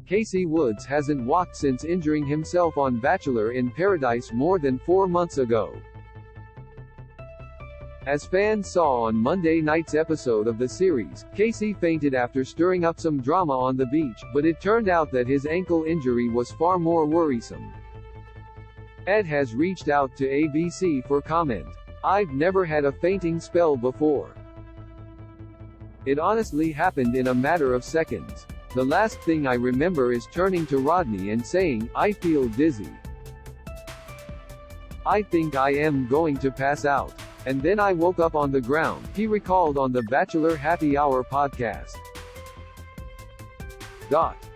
Casey Woods hasn't walked since injuring himself on Bachelor in Paradise more than 4 months ago. As fans saw on Monday night's episode of the series, Casey fainted after stirring up some drama on the beach, but it turned out that his ankle injury was far more worrisome. Ed has reached out to ABC for comment. "I've never had a fainting spell before. It honestly happened in a matter of seconds. The last thing I remember is turning to Rodney and saying, 'I feel dizzy. I think I am going to pass out. And then I woke up on the ground,'" he recalled on the Bachelor Happy Hour podcast.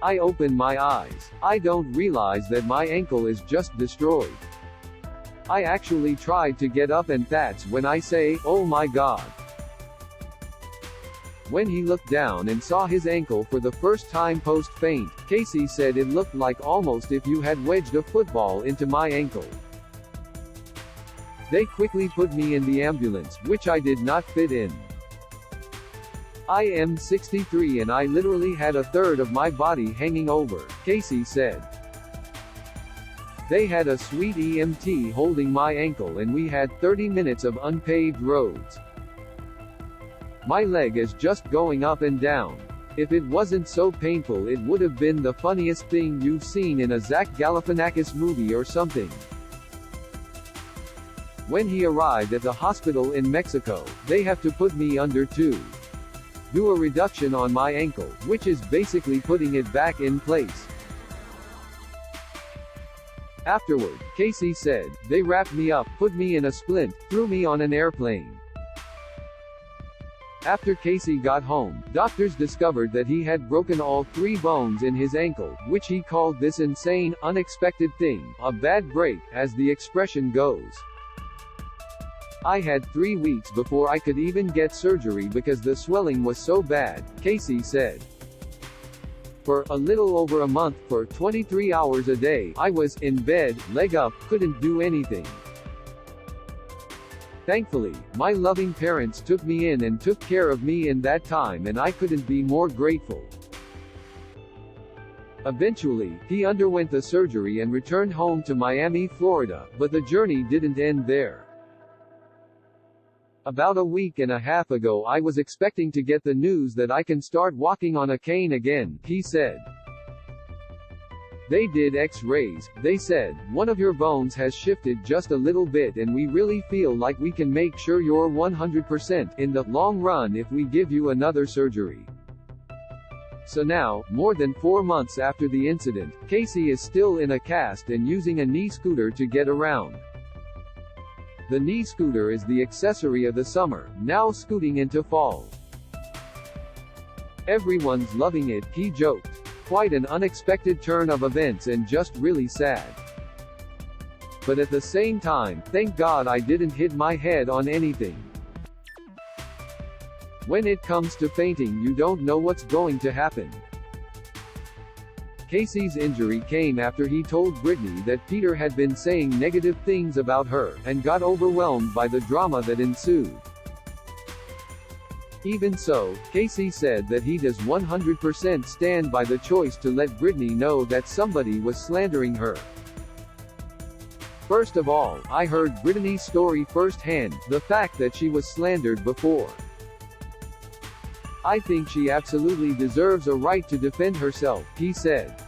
"I open my eyes. I don't realize that my ankle is just destroyed. I actually tried to get up and that's when I say, 'Oh my God.'" When he looked down and saw his ankle for the first time post-faint, Casey said, "It looked like almost if you had wedged a football into my ankle. They quickly put me in the ambulance, which I did not fit in. I am 63 and I literally had a third of my body hanging over," Casey said. "They had a sweet EMT holding my ankle and we had 30 minutes of unpaved roads. My leg is just going up and down. If it wasn't so painful it would have been the funniest thing you've seen in a Zach Galifianakis movie or something." When he arrived at the hospital in Mexico, "They have to put me under to do a reduction on my ankle, which is basically putting it back in place." Afterward, Casey said, "They wrapped me up, put me in a splint, threw me on an airplane." After Casey got home, doctors discovered that he had broken all 3 bones in his ankle, which he called "this insane, unexpected thing, a bad break," as the expression goes. "I had 3 weeks before I could even get surgery because the swelling was so bad," Casey said. "For a little over a month, for 23 hours a day, I was in bed, leg up, couldn't do anything. Thankfully, my loving parents took me in and took care of me in that time and I couldn't be more grateful." Eventually, he underwent the surgery and returned home to Miami, Florida, but the journey didn't end there. "About a week and a half ago I was expecting to get the news that I can start walking on a cane again," he said. "They did X-rays. They said, 'One of your bones has shifted just a little bit and we really feel like we can make sure you're 100% in the long run if we give you another surgery.'" So now, more than 4 months after the incident, Casey is still in a cast and using a knee scooter to get around. The knee scooter is the accessory of the summer, now scooting into fall. "Everyone's loving it," he joked. "Quite an unexpected turn of events and just really sad. But at the same time, thank God I didn't hit my head on anything. When it comes to fainting you don't know what's going to happen." Casey's injury came after he told Brittany that Peter had been saying negative things about her, and got overwhelmed by the drama that ensued. Even so, Casey said that he does 100% stand by the choice to let Brittany know that somebody was slandering her. "First of all, I heard Brittany's story firsthand, the fact that she was slandered before. I think she absolutely deserves a right to defend herself," he said.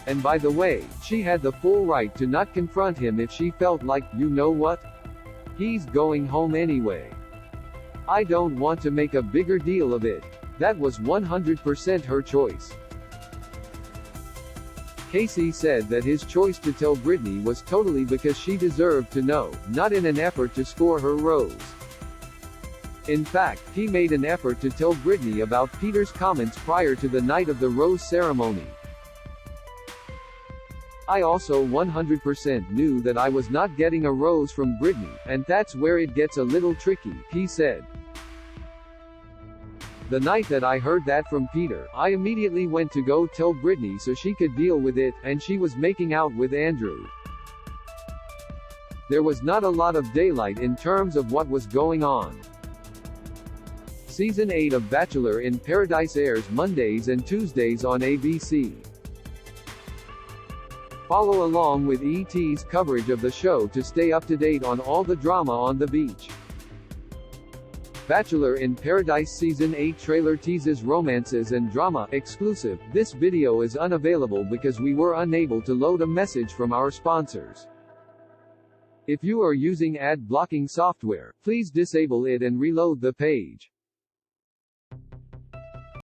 "And by the way, she had the full right to not confront him if she felt like, you know what? He's going home anyway. I don't want to make a bigger deal of it. That was 100% her choice." Casey said that his choice to tell Brittany was totally because she deserved to know, not in an effort to score her rose. In fact, he made an effort to tell Brittany about Peter's comments prior to the night of the rose ceremony. "I also 100% knew that I was not getting a rose from Brittany, and that's where it gets a little tricky," he said. "The night that I heard that from Peter, I immediately went to go tell Brittany so she could deal with it, and she was making out with Andrew. There was not a lot of daylight in terms of what was going on. Season 8 of Bachelor in Paradise airs Mondays and Tuesdays on ABC. Follow along with ET's coverage of the show to stay up to date on all the drama on the beach. Bachelor in Paradise Season 8 trailer teases romances and drama. Exclusive. This video is unavailable because we were unable to load a message from our sponsors. If you are using ad blocking software, please disable it and reload the page.